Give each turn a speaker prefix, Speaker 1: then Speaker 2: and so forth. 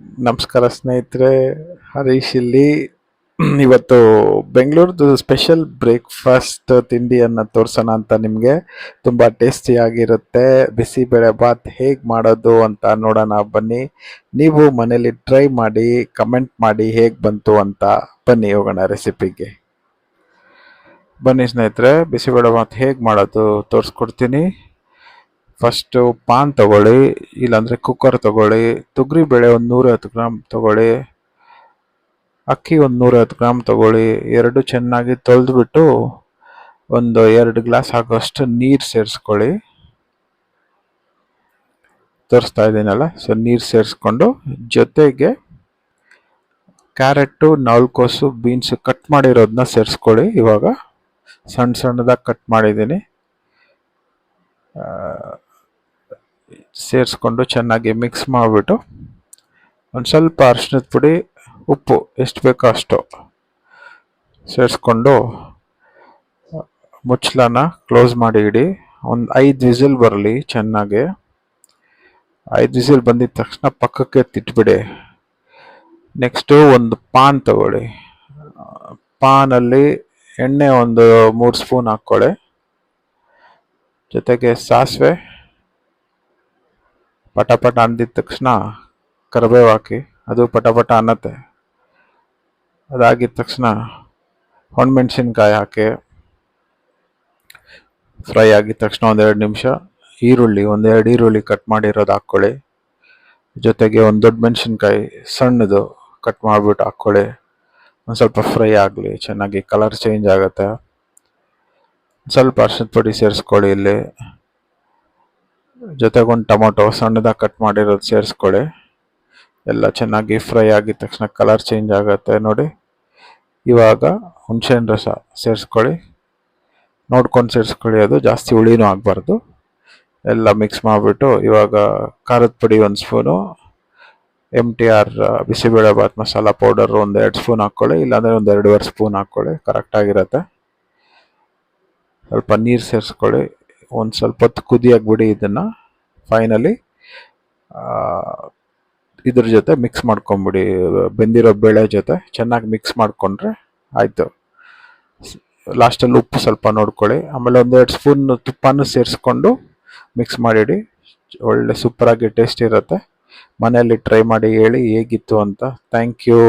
Speaker 1: ನಮಸ್ಕಾರ ಸ್ನೇಹಿತರೆ, ಹರೀಶ್ ಇಲ್ಲಿ. ಇವತ್ತು ಬೆಂಗಳೂರದು ಸ್ಪೆಷಲ್ ಬ್ರೇಕ್ಫಾಸ್ಟ್ ತಿಂಡಿಯನ್ನು ತೋರಿಸೋಣ ಅಂತ ನಿಮಗೆ. ತುಂಬ ಟೇಸ್ಟಿಯಾಗಿರುತ್ತೆ. ಬಿಸಿಬೇಳೆ ಬಾತ್ ಹೇಗೆ ಮಾಡೋದು ಅಂತ ನೋಡೋಣ ಬನ್ನಿ. ನೀವು ಮನೇಲಿ ಟ್ರೈ ಮಾಡಿ, ಕಮೆಂಟ್ ಮಾಡಿ ಹೇಗೆ ಬಂತು ಅಂತ. ಬನ್ನಿ ಹೋಗೋಣ ರೆಸಿಪಿಗೆ. ಬನ್ನಿ ಸ್ನೇಹಿತರೆ, ಬಿಸಿಬೇಳೆ ಬಾತ್ ಹೇಗೆ ಮಾಡೋದು ತೋರಿಸ್ಕೊಡ್ತೀನಿ. ಫಸ್ಟು ಪಾನ್ ತಗೊಳ್ಳಿ, ಇಲ್ಲಾಂದರೆ ಕುಕ್ಕರ್ ತಗೊಳ್ಳಿ. ತೊಗರಿಬೇಳೆ ಒಂದು 110 ಗ್ರಾಮ್ ತಗೊಳ್ಳಿ. ಅಕ್ಕಿ ಒಂದು 110 ಗ್ರಾಮ್ ತಗೊಳ್ಳಿ. ಎರಡು ಚೆನ್ನಾಗಿ ತೊಳೆದ್ಬಿಟ್ಟು ಒಂದು 2 ಗ್ಲಾಸ್ ಆಗೋಷ್ಟು ನೀರು ಸೇರಿಸ್ಕೊಳ್ಳಿ. ತೋರಿಸ್ತಾ ಇದ್ದೀನಲ್ಲ, ಸೊ ನೀರು ಸೇರಿಸ್ಕೊಂಡು ಜೊತೆಗೆ ಕ್ಯಾರೆಟು 4 ಕೋಸು ಬೀನ್ಸು ಕಟ್ ಮಾಡಿರೋದನ್ನ ಸೇರಿಸ್ಕೊಳ್ಳಿ. ಇವಾಗ ಸಣ್ಣ ಸಣ್ಣದಾಗಿ ಕಟ್ ಮಾಡಿದ್ದೀನಿ. ಸೇರಿಸ್ಕೊಂಡು ಚೆನ್ನಾಗಿ ಮಿಕ್ಸ್ ಮಾಡಿಬಿಟ್ಟು ಒಂದು ಸ್ವಲ್ಪ ಅರಿಶಿನದ ಪುಡಿ, ಉಪ್ಪು ಎಷ್ಟು ಬೇಕೋ ಅಷ್ಟು ಸೇರಿಸ್ಕೊಂಡು ಮುಚ್ಚಳನ ಕ್ಲೋಸ್ ಮಾಡಿ ಇಡಿ. ಒಂದು 5 ವಿಸಿಲ್ ಬರಲಿ ಚೆನ್ನಾಗಿ. 5 ವಿಸಿಲ್ ಬಂದಿದ ತಕ್ಷಣ ಪಕ್ಕಕ್ಕೆ ತಿಟ್ಬಿಡಿ. ನೆಕ್ಸ್ಟು ಒಂದು ಪಾನ್ ತಗೊಳ್ಳಿ. ಪಾನಲ್ಲಿ ಎಣ್ಣೆ ಒಂದು 3 ಸ್ಪೂನ್ ಹಾಕ್ಕೊಳ್ಳಿ. ಜೊತೆಗೆ ಸಾಸಿವೆ ಪಟ ಅಂದಿದ ತಕ್ಷಣ ಕರಿಬೇವು ಹಾಕಿ, ಅದು ಪಟ ಅನ್ನತ್ತೆ. ಅದಾಗಿದ ತಕ್ಷಣ ಒಣಮೆಣಸಿನ್ಕಾಯಿ ಹಾಕಿ ಫ್ರೈ ಆಗಿದ ತಕ್ಷಣ 1-2 ನಿಮಿಷ ಈರುಳ್ಳಿ, 1-2 ಈರುಳ್ಳಿ ಕಟ್ ಮಾಡಿರೋದು ಹಾಕ್ಕೊಳ್ಳಿ. ಜೊತೆಗೆ ಒಂದು ದೊಡ್ಡ ಮೆಣಸಿನ್ಕಾಯಿ ಸಣ್ಣದು ಕಟ್ ಮಾಡಿಬಿಟ್ಟು ಹಾಕ್ಕೊಳ್ಳಿ. ಒಂದು ಸ್ವಲ್ಪ ಫ್ರೈ ಆಗಲಿ, ಚೆನ್ನಾಗಿ ಕಲರ್ ಚೇಂಜ್ ಆಗುತ್ತೆ. ಸ್ವಲ್ಪ ಅರಿಶಿನದ ಪುಡಿ ಸೇರಿಸ್ಕೊಳ್ಳಿ ಇಲ್ಲಿ. ಜೊತೆಗೆ ಒಂದು ಟೊಮೊಟೊ ಸಣ್ಣದಾಗಿ ಕಟ್ ಮಾಡಿರೋದು ಸೇರಿಸ್ಕೊಳ್ಳಿ. ಎಲ್ಲ ಚೆನ್ನಾಗಿ ಫ್ರೈ ಆಗಿದ ತಕ್ಷಣ ಕಲರ್ ಚೇಂಜ್ ಆಗುತ್ತೆ ನೋಡಿ. ಇವಾಗ ಹುಣಸೆಹಣ್ಣು ರಸ ಸೇರಿಸ್ಕೊಳ್ಳಿ. ನೋಡ್ಕೊಂಡು ಸೇರಿಸ್ಕೊಳ್ಳಿ, ಅದು ಜಾಸ್ತಿ ಹುಳಿನೂ ಆಗಬಾರ್ದು. ಎಲ್ಲ ಮಿಕ್ಸ್ ಮಾಡಿಬಿಟ್ಟು ಇವಾಗ ಖಾರದ ಪುಡಿ 1 spoon, MTR bisibele bath masala powder 1-2 spoon ಹಾಕ್ಕೊಳ್ಳಿ. ಇಲ್ಲಾಂದರೆ 1-2.5 ಸ್ಪೂನ್ ಹಾಕ್ಕೊಳ್ಳಿ, ಕರೆಕ್ಟಾಗಿರುತ್ತೆ. ಸ್ವಲ್ಪ ನೀರು ಸೇರಿಸ್ಕೊಳ್ಳಿ. ಒಂದು ಸ್ವಲ್ಪ ಹೊತ್ತು ಕುದಿಯಾಗ್ಬಿಡಿ. ಇದನ್ನು ಫೈನಲಿ ಇದ್ರ ಜೊತೆ ಮಿಕ್ಸ್ ಮಾಡ್ಕೊಂಬಿಡಿ. ಬೆಂದಿರೋ ಬೇಳೆ ಜೊತೆ ಚೆನ್ನಾಗಿ ಮಿಕ್ಸ್ ಮಾಡಿಕೊಂಡ್ರೆ ಆಯಿತು. ಲಾಸ್ಟಲ್ಲಿ ಉಪ್ಪು ಸ್ವಲ್ಪ ನೋಡ್ಕೊಳ್ಳಿ. ಆಮೇಲೆ 1-2 ಸ್ಪೂನ್ ತುಪ್ಪನೂ ಸೇರಿಸ್ಕೊಂಡು ಮಿಕ್ಸ್ ಮಾಡಿಡಿ. ಒಳ್ಳೆ ಸೂಪರಾಗಿ ಟೇಸ್ಟ್ ಇರುತ್ತೆ. ಮನೆಯಲ್ಲಿ ಟ್ರೈ ಮಾಡಿ ಹೇಳಿ ಹೇಗಿತ್ತು ಅಂತ. Thank you.